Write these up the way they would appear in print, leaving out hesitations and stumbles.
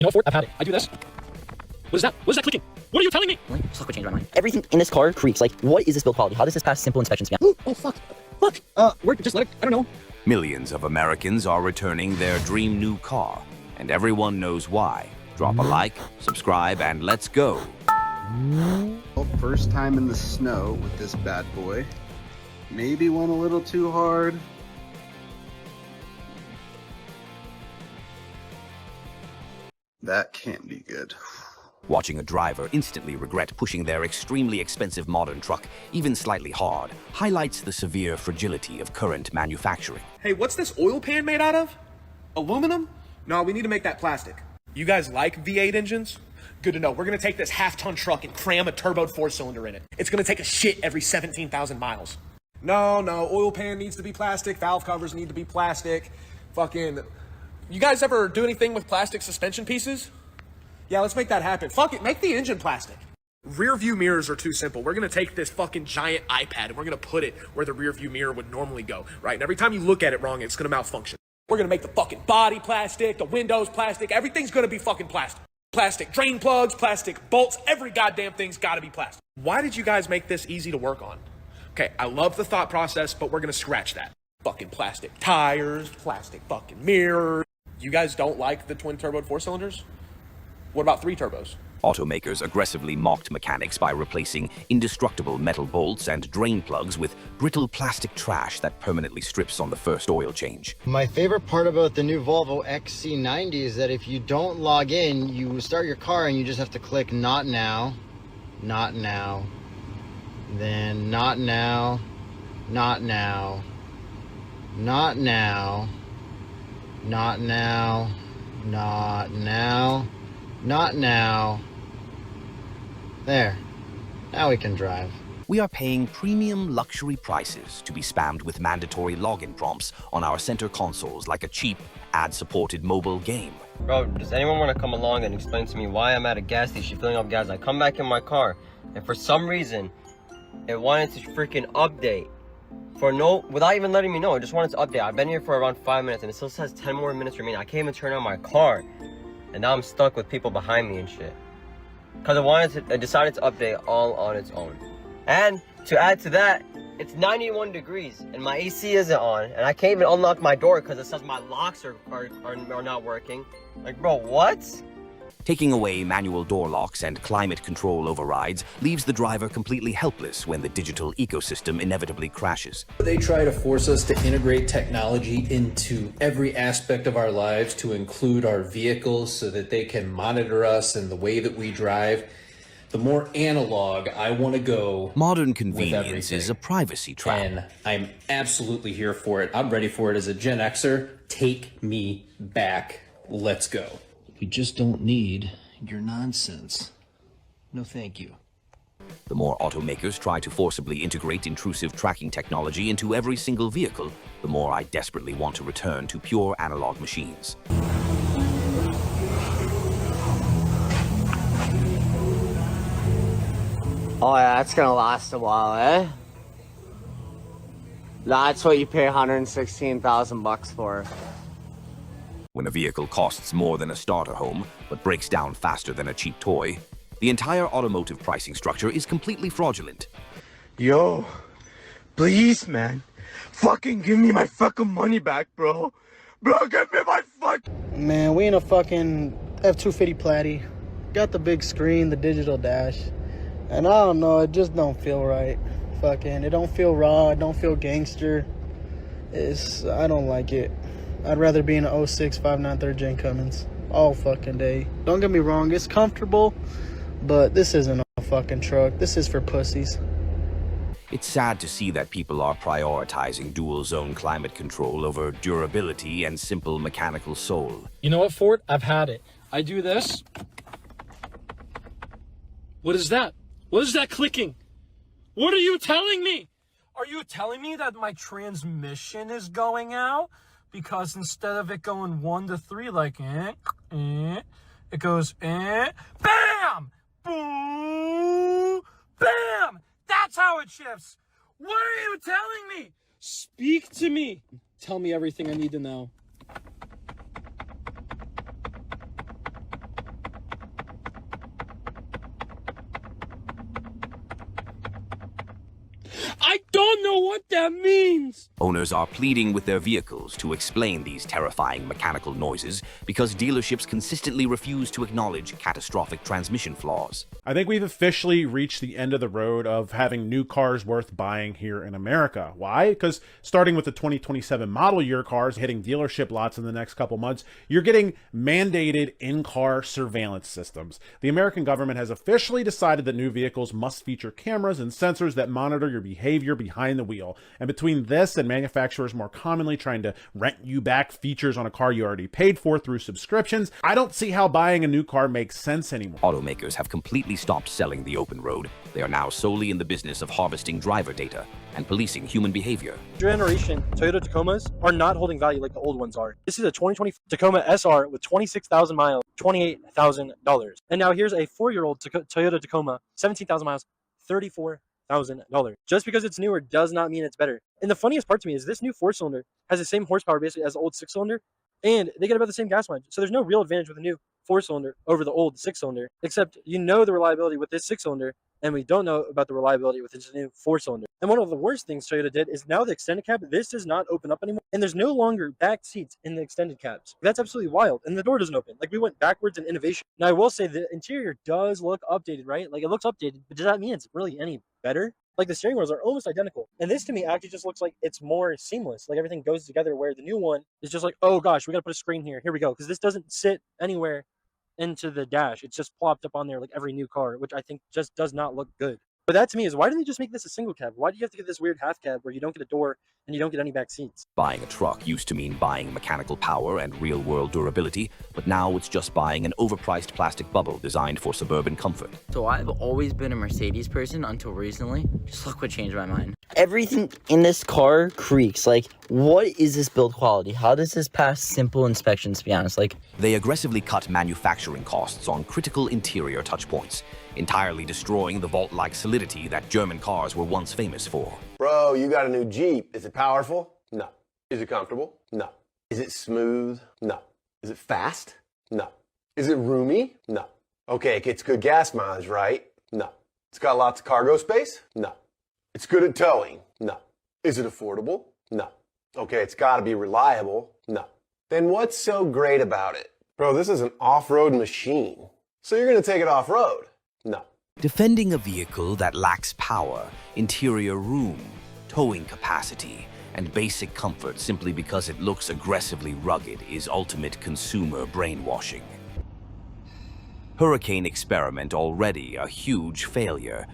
You know, Ford, I've had it. I do this. What is that? What is that clicking? What are you telling me? Just quick change my mind. Everything in this car creaks. Like, what is this build quality? How does this pass simple inspection scan? Oh, fuck. Fuck. We're just let it, I don't know. Millions of Americans are returning their dream new car, and everyone knows why. Drop a like, subscribe, and let's go. Well, first time in the snow with this bad boy. Maybe went a little too hard. That can't be good. Watching a driver instantly regret pushing their extremely expensive modern truck, even slightly hard, highlights the severe fragility of current manufacturing. Hey, what's this oil pan made out of? Aluminum? No, we need to make that plastic. You guys like V8 engines? Good to know. We're gonna take this half-ton truck and cram a turboed 4-cylinder in it. It's gonna take a shit every 17,000 miles. No, oil pan needs to be plastic, valve covers need to be plastic. Fucking, you guys ever do anything with plastic suspension pieces? Yeah, let's make that happen. Fuck it, make the engine plastic. Rear view mirrors are too simple. We're gonna take this fucking giant iPad and we're gonna put it where the rear view mirror would normally go, right? And every time you look at it wrong, it's gonna malfunction. We're gonna make the fucking body plastic, the windows plastic, everything's gonna be fucking plastic. Plastic drain plugs, plastic bolts, every goddamn thing's gotta be plastic. Why did you guys make this easy to work on? Okay, I love the thought process, but we're gonna scratch that. Fucking plastic tires, plastic fucking mirrors. You guys don't like the twin turbo 4-cylinders? What about 3 turbos? Automakers aggressively mocked mechanics by replacing indestructible metal bolts and drain plugs with brittle plastic trash that permanently strips on the first oil change. My favorite part about the new Volvo XC90 is that if you don't log in, you start your car and you just have to click not now, not now, then not now, not now, not now, not now, not now, not now. There. Now we can drive. We are paying premium luxury prices to be spammed with mandatory login prompts on our center consoles like a cheap, ad-supported mobile game. Bro, does anyone want to come along and explain to me why I'm at a gas station filling up gas? I come back in my car, and for some reason, it wanted to freaking update. Without even letting me know, it just wanted to update. I've been here for around 5 minutes, and it still says 10 more minutes remaining. I can't even turn on my car. And now I'm stuck with people behind me and shit. Because it decided to update all on its own. And to add to that, it's 91 degrees and my AC isn't on. And I can't even unlock my door because it says my locks are not working. Like, bro, what? Taking away manual door locks and climate control overrides leaves the driver completely helpless when the digital ecosystem inevitably crashes. They try to force us to integrate technology into every aspect of our lives, to include our vehicles so that they can monitor us and the way that we drive. The more analog I want to go. Modern convenience is a privacy trap. And I'm absolutely here for it. I'm ready for it as a Gen Xer. Take me back. Let's go. We just don't need your nonsense. No, thank you. The more automakers try to forcibly integrate intrusive tracking technology into every single vehicle, the more I desperately want to return to pure analog machines. Oh yeah, that's gonna last a while, eh? That's what you pay 116,000 bucks for. When a vehicle costs more than a starter home, but breaks down faster than a cheap toy, the entire automotive pricing structure is completely fraudulent. Yo, please, man. Fucking give me my fucking money back, bro. Bro, give me my fuck. Man, we in a fucking F-250 Platy. Got the big screen, the digital dash. And I don't know, it just don't feel right. Fucking, it don't feel raw, it don't feel gangster. I don't like it. I'd rather be in an 06 5.9 3rd gen Cummins all fucking day. Don't get me wrong, it's comfortable, but this isn't a fucking truck. This is for pussies. It's sad to see that people are prioritizing dual-zone climate control over durability and simple mechanical soul. You know what, Ford? I've had it. I do this. What is that? What is that clicking? What are you telling me? Are you telling me that my transmission is going out? Because instead of it going 1 to 3 like it goes bam, boom, bam. That's how it shifts. What are you telling me? Speak to me. Tell me everything I need to know. I don't know what that means. Owners are pleading with their vehicles to explain these terrifying mechanical noises because dealerships consistently refuse to acknowledge catastrophic transmission flaws. I think we've officially reached the end of the road of having new cars worth buying here in America. Why? Because starting with the 2027 model year cars hitting dealership lots in the next couple months, you're getting mandated in-car surveillance systems. The American government has officially decided that new vehicles must feature cameras and sensors that monitor your behavior behind the wheel. And between this and manufacturers more commonly trying to rent you back features on a car you already paid for through subscriptions, I don't see how buying a new car makes sense anymore. Automakers have completely stopped selling the open road. They are now solely in the business of harvesting driver data and policing human behavior. Generation Toyota Tacomas are not holding value like the old ones are. This is a 2020 Tacoma SR with 26,000 miles, $28,000. And now here's a 4-year-old Toyota Tacoma, 17,000 miles, $34,000. Just because it's newer does not mean it's better. And the funniest part to me is this new 4-cylinder has the same horsepower basically as the old 6-cylinder, and they get about the same gas mileage. So there's no real advantage with the new 4-cylinder over the old 6-cylinder, except you know the reliability with this 6-cylinder, and we don't know about the reliability with this new 4-cylinder. And one of the worst things Toyota did is now the extended cab, this does not open up anymore, and there's no longer back seats in the extended cabs. That's absolutely wild, and the door doesn't open. Like, we went backwards in innovation. Now, I will say the interior does look updated, right? Like, it looks updated, but does that mean it's really any better? Like, the steering wheels are almost identical. And this to me actually just looks like it's more seamless. Like, everything goes together, where the new one is just like, oh gosh, we gotta put a screen here. Here we go. Because this doesn't sit anywhere into the dash. It's just plopped up on there like every new car, which I think just does not look good. But that to me is, why didn't they just make this a single cab? Why do you have to get this weird half cab where you don't get a door and you don't get any back seats? Buying a truck used to mean buying mechanical power and real-world durability, but now it's just buying an overpriced plastic bubble designed for suburban comfort. So I've always been a Mercedes person until recently. Just look what changed my mind. Everything in this car creaks. Like, what is this build quality? How does this pass simple inspections, to be honest? Like, they aggressively cut manufacturing costs on critical interior touchpoints, entirely destroying the vault-like solidity that German cars were once famous for. Bro, you got a new Jeep. Is it powerful? No. Is it comfortable? No. Is it smooth? No. Is it fast? No. Is it roomy? No. Okay, it gets good gas mileage, right? No. It's got lots of cargo space? No. It's good at towing? No. Is it affordable? No. Okay, it's got to be reliable? No. Then what's so great about it? Bro, this is an off-road machine. So you're going to take it off-road? No. Defending a vehicle that lacks power, interior room, towing capacity, and basic comfort simply because it looks aggressively rugged is ultimate consumer brainwashing. Hurricane experiment already a huge failure.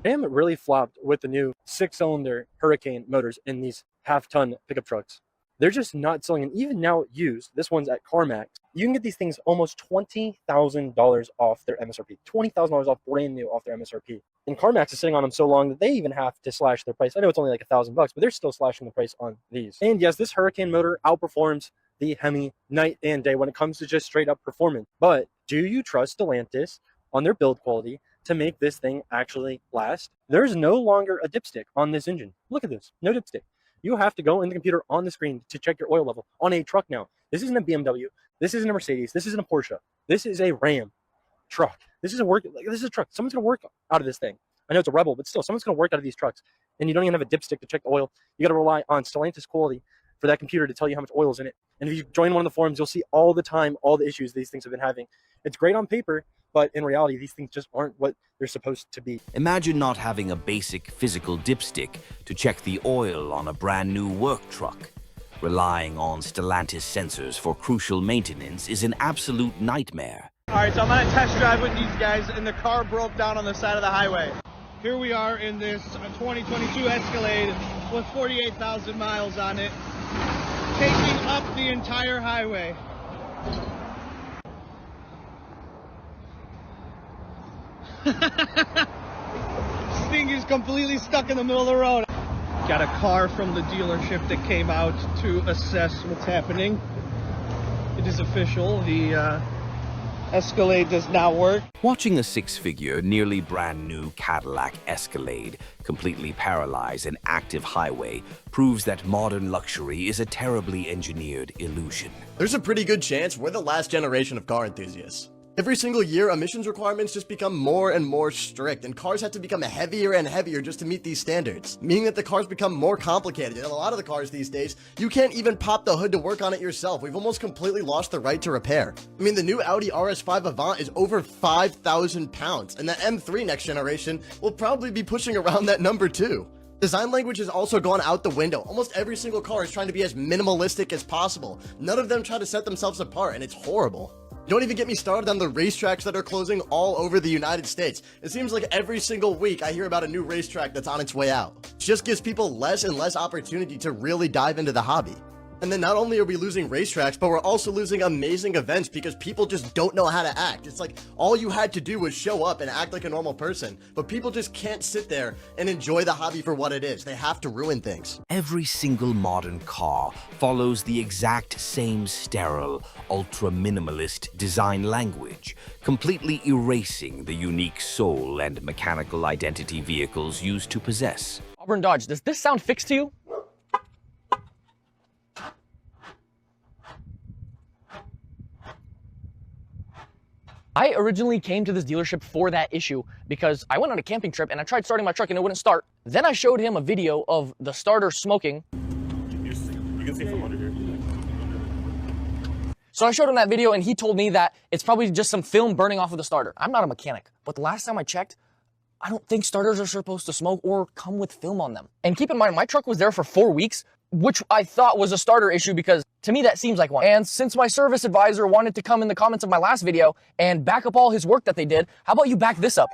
Ram really flopped with the new 6-cylinder Hurricane motors in these half-ton pickup trucks. They're just not selling, and even now used, this one's at CarMax, you can get these things almost $20,000 off their MSRP. $20,000 off brand new off their MSRP. And CarMax is sitting on them so long that they even have to slash their price. I know it's only like $1,000, but they're still slashing the price on these. And yes, this Hurricane motor outperforms the Hemi night and day when it comes to just straight up performance. But do you trust Stellantis on their build quality to make this thing actually last? There's no longer a dipstick on this engine. Look at this, no dipstick. You have to go in the computer on the screen to check your oil level on a truck now. This isn't a BMW. This isn't a Mercedes. This isn't a Porsche. This is a Ram truck. This is a truck. Someone's going to work out of this thing. I know it's a Rebel, but still, someone's going to work out of these trucks. And you don't even have a dipstick to check the oil. You got to rely on Stellantis quality for that computer to tell you how much oil is in it. And if you join one of the forums, you'll see all the time all the issues these things have been having. It's great on paper, but in reality, these things just aren't what they're supposed to be. Imagine not having a basic physical dipstick to check the oil on a brand new work truck. Relying on Stellantis sensors for crucial maintenance is an absolute nightmare. All right, so I'm on a test drive with these guys, and the car broke down on the side of the highway. Here we are in this 2022 Escalade with 48,000 miles on it, taking up the entire highway. This thing is completely stuck in the middle of the road. Got a car from the dealership that came out to assess what's happening. It is official. The Escalade does not work. Watching a six-figure, nearly brand new Cadillac Escalade completely paralyze an active highway proves that modern luxury is a terribly engineered illusion. There's a pretty good chance we're the last generation of car enthusiasts. Every single year, emissions requirements just become more and more strict, and cars have to become heavier and heavier just to meet these standards, meaning that the cars become more complicated. And a lot of the cars these days, you can't even pop the hood to work on it yourself. We've almost completely lost the right to repair. I mean, the new Audi RS5 Avant is over 5,000 pounds, and the M3 next generation will probably be pushing around that number too. Design language has also gone out the window. Almost every single car is trying to be as minimalistic as possible. None of them try to set themselves apart, and it's horrible. Don't even get me started on the racetracks that are closing all over the United States. It seems like every single week I hear about a new racetrack that's on its way out. It just gives people less and less opportunity to really dive into the hobby. And then not only are we losing racetracks, but we're also losing amazing events because people just don't know how to act. It's like all you had to do was show up and act like a normal person, but people just can't sit there and enjoy the hobby for what it is. They have to ruin things. Every single modern car follows the exact same sterile, ultra-minimalist design language, completely erasing the unique soul and mechanical identity vehicles used to possess. Auburn Dodge, does this sound fixed to you? I originally came to this dealership for that issue because I went on a camping trip and I tried starting my truck and it wouldn't start. Then I showed him a video of the starter smoking. You can see from under here. So I showed him that video and he told me that it's probably just some film burning off of the starter. I'm not a mechanic, but the last time I checked, I don't think starters are supposed to smoke or come with film on them. And keep in mind, my truck was there for 4 weeks, which I thought was a starter issue because to me that seems like one. And since my service advisor wanted to come in the comments of my last video and back up all his work that they did, how about you back this up?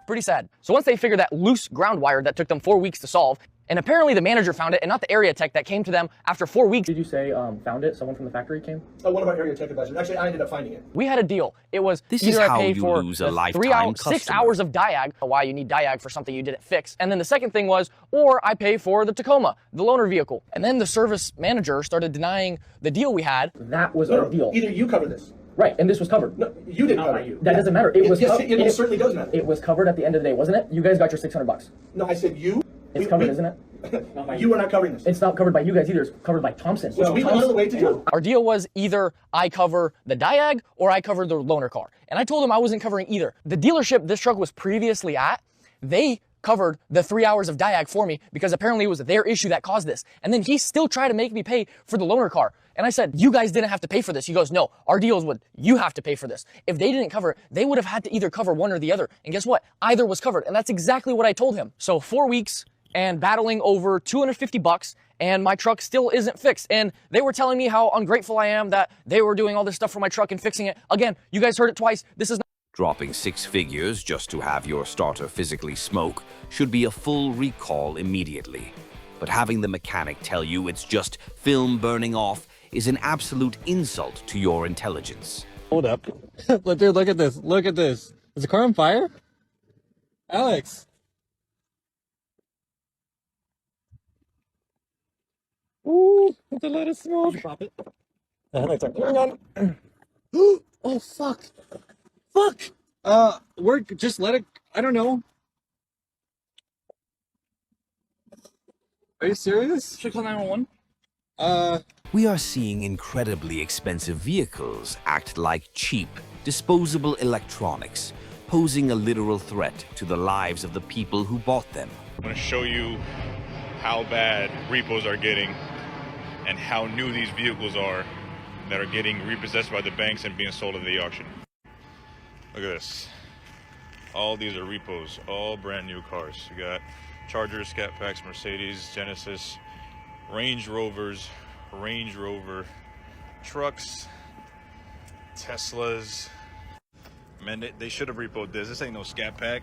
Pretty sad. So once they figured that loose ground wire that took them 4 weeks to solve, and apparently the manager found it and not the area tech that came to them after 4 weeks. Did you say found it? Someone from the factory came? One of our area tech advisors. Actually, I ended up finding it. We had a deal. It was This either is how I pay you for lose a the lifetime 6 customer. hours of diag, why you need diag for something you didn't fix. And then the second thing was, or I pay for the Tacoma, the loaner vehicle. And then the service manager started denying the deal we had. That was our deal. Either you cover this. Right, and this was covered. No, you didn't cover it. That doesn't matter. It was yes, it certainly does matter. It was covered at the end of the day, wasn't it? You guys got your $600. No, I said you. It's covered, isn't it? You are not covering this. It's not covered by you guys either. It's covered by Thompson. Which we went out of the way to do. Our deal was either I cover the diag or I cover the loaner car. And I told him I wasn't covering either. The dealership this truck was previously at, they covered the 3 hours of diag for me because apparently it was their issue that caused this. And then he still tried to make me pay for the loaner car. And I said, you guys didn't have to pay for this. He goes, no, our deal is with you have to pay for this. If they didn't cover it, they would have had to either cover one or the other. And guess what? Either was covered. And that's exactly what I told him. So 4 weeks and battling over $250 and my truck still isn't fixed. And they were telling me how ungrateful I am that they were doing all this stuff for my truck and fixing it. Again, you guys heard it twice. This is not Dropping 6 figures just to have your starter physically smoke should be a full recall immediately. But having the mechanic tell you it's just film burning off is an absolute insult to your intelligence. Hold up. Dude, look at this. Look at this. Is the car on fire? Alex. Ooh, it's a lot of smoke. Did you pop it? The headlights aren't going on. Oh, fuck. Fuck. We're just let it, I don't know. Are you serious? Should I call 911? We are seeing incredibly expensive vehicles act like cheap, disposable electronics, posing a literal threat to the lives of the people who bought them. I'm going to show you how bad repos are getting and how new these vehicles are that are getting repossessed by the banks and being sold at the auction. Look at this. All these are repos, all brand new cars. You got Chargers, Scat Packs, Mercedes, Genesis, Range Rovers, Range Rover trucks, Teslas. Man, they should have repoed this. This ain't no Scat Pack.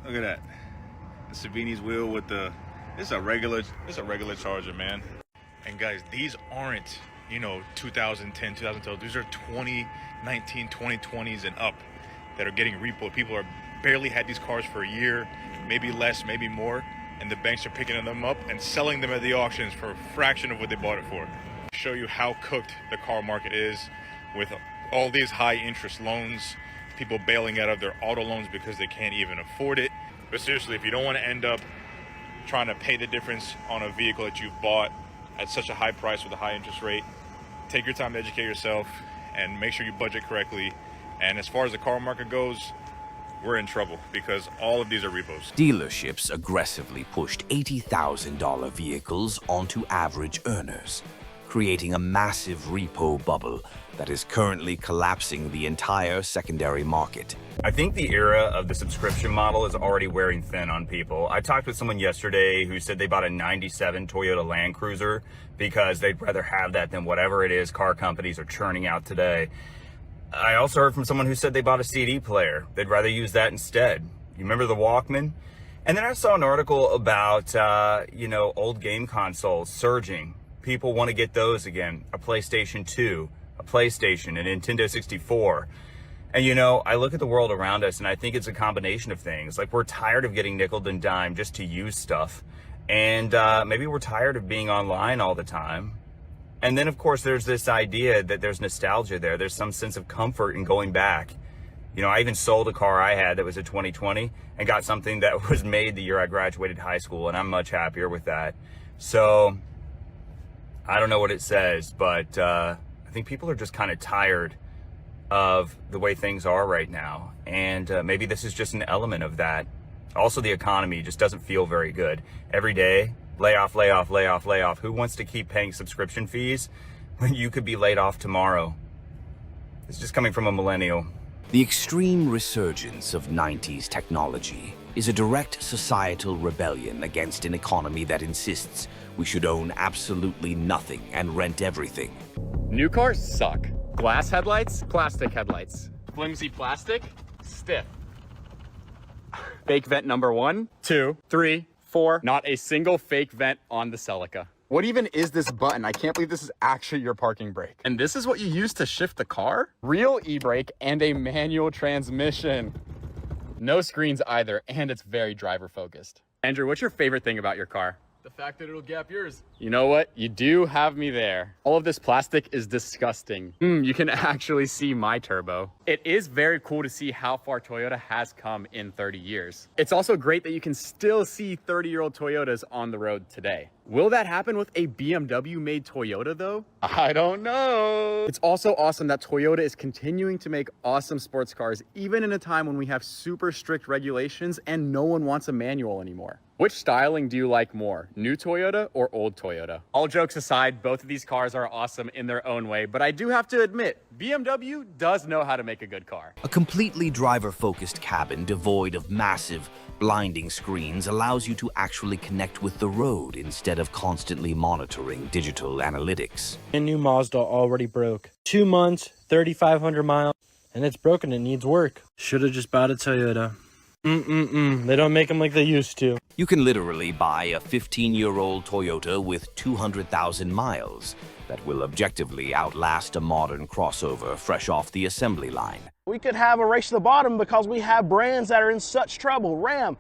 Look at that. The Savini's wheel with the, it's a regular Charger, man. And guys, these aren't, 2010, 2012. These are 2019, 2020s and up that are getting repoed. People are barely had these cars for a year, maybe less, maybe more, and the banks are picking them up and selling them at the auctions for a fraction of what they bought it for. Show you how cooked the car market is with all these high interest loans, people bailing out of their auto loans because they can't even afford it. But seriously, if you don't want to end up trying to pay the difference on a vehicle that you've bought at such a high price with a high interest rate, take your time to educate yourself and make sure you budget correctly. And as far as the car market goes, we're in trouble because all of these are repos. Dealerships aggressively pushed $80,000 vehicles onto average earners, creating a massive repo bubble that is currently collapsing the entire secondary market. I think the era of the subscription model is already wearing thin on people. I talked with someone yesterday who said they bought a 97 Toyota Land Cruiser because they'd rather have that than whatever it is car companies are churning out today. I also heard from someone who said they bought a CD player. They'd rather use that instead. You remember the Walkman? And then I saw an article about, old game consoles surging. People want to get those again. A PlayStation 2, a PlayStation, a Nintendo 64. And I look at the world around us and I think it's a combination of things. Like, we're tired of getting nickeled and dimed just to use stuff. And maybe we're tired of being online all the time. And then, of course, there's this idea that there's nostalgia there. There's some sense of comfort in going back. I even sold a car I had that was a 2020 and got something that was made the year I graduated high school, and I'm much happier with that. So I don't know what it says, but I think people are just kind of tired of the way things are right now. And maybe this is just an element of that. Also, the economy just doesn't feel very good. Every day, layoff, layoff, layoff, layoff. Who wants to keep paying subscription fees when you could be laid off tomorrow? It's just coming from a millennial. The extreme resurgence of 90s technology is a direct societal rebellion against an economy that insists we should own absolutely nothing and rent everything. New cars suck. Glass headlights, plastic headlights. Flimsy plastic, stiff. Fake vent number 1, 2, 3, 4. Not a single fake vent on the Celica. What even is this button? I can't believe this is actually your parking brake. And this is what you use to shift the car? Real e-brake and a manual transmission. No screens either, and it's very driver focused. Andrew, what's your favorite thing about your car? The fact that it'll gap yours. You know what? You do have me there. All of this plastic is disgusting. You can actually see my turbo. It is very cool to see how far Toyota has come in 30 years. It's also great that you can still see 30-year-old Toyotas on the road today. Will that happen with a BMW-made Toyota, though? I don't know. It's also awesome that Toyota is continuing to make awesome sports cars, even in a time when we have super strict regulations and no one wants a manual anymore. Which styling do you like more, new Toyota or old Toyota? All jokes aside, both of these cars are awesome in their own way, but I do have to admit, BMW does know how to make a good car. A completely driver-focused cabin devoid of massive, blinding screens allows you to actually connect with the road instead of constantly monitoring digital analytics. A new Mazda already broke. 2 months, 3,500 miles, and it's broken. It needs work. Should have just bought a Toyota. They don't make them like they used to. You can literally buy a 15-year-old Toyota with 200,000 miles that will objectively outlast a modern crossover fresh off the assembly line. We could have a race to the bottom because we have brands that are in such trouble. Ram,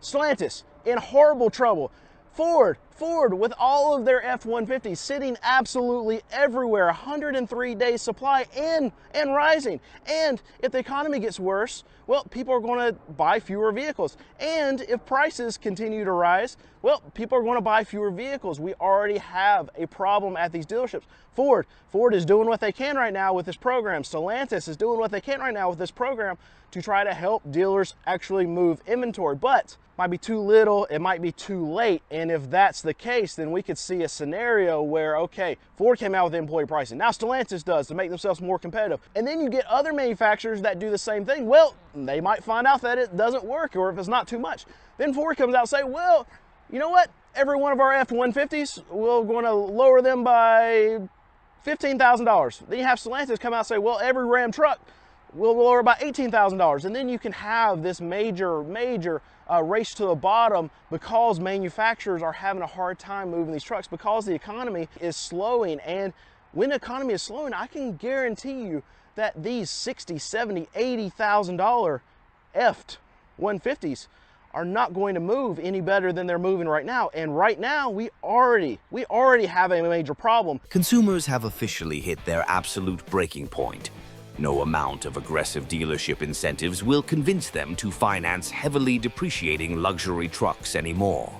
Stellantis, in horrible trouble. Ford with all of their F-150s sitting absolutely everywhere, 103-day supply and rising. And if the economy gets worse, well, people are going to buy fewer vehicles. And if prices continue to rise, well, people are going to buy fewer vehicles. We already have a problem at these dealerships. Ford is doing what they can right now with this program. Stellantis is doing what they can right now with this program to try to help dealers actually move inventory. But might be too little, it might be too late. And if that's the case, then we could see a scenario where, okay, Ford came out with employee pricing. Now Stellantis does to make themselves more competitive. And then you get other manufacturers that do the same thing. Well, they might find out that it doesn't work, or if it's not too much. Then Ford comes out and say, well, you know what? Every one of our F-150s, we're going to lower them by $15,000. Then you have Stellantis come out and say, well, every Ram truck, we'll lower by $18,000. And then you can have this major race to the bottom because manufacturers are having a hard time moving these trucks because the economy is slowing. And when the economy is slowing, I can guarantee you that these $60,000, $70,000, $80,000 F-150s are not going to move any better than they're moving right now. And right now, we already have a major problem. Consumers have officially hit their absolute breaking point. No amount of aggressive dealership incentives will convince them to finance heavily depreciating luxury trucks anymore.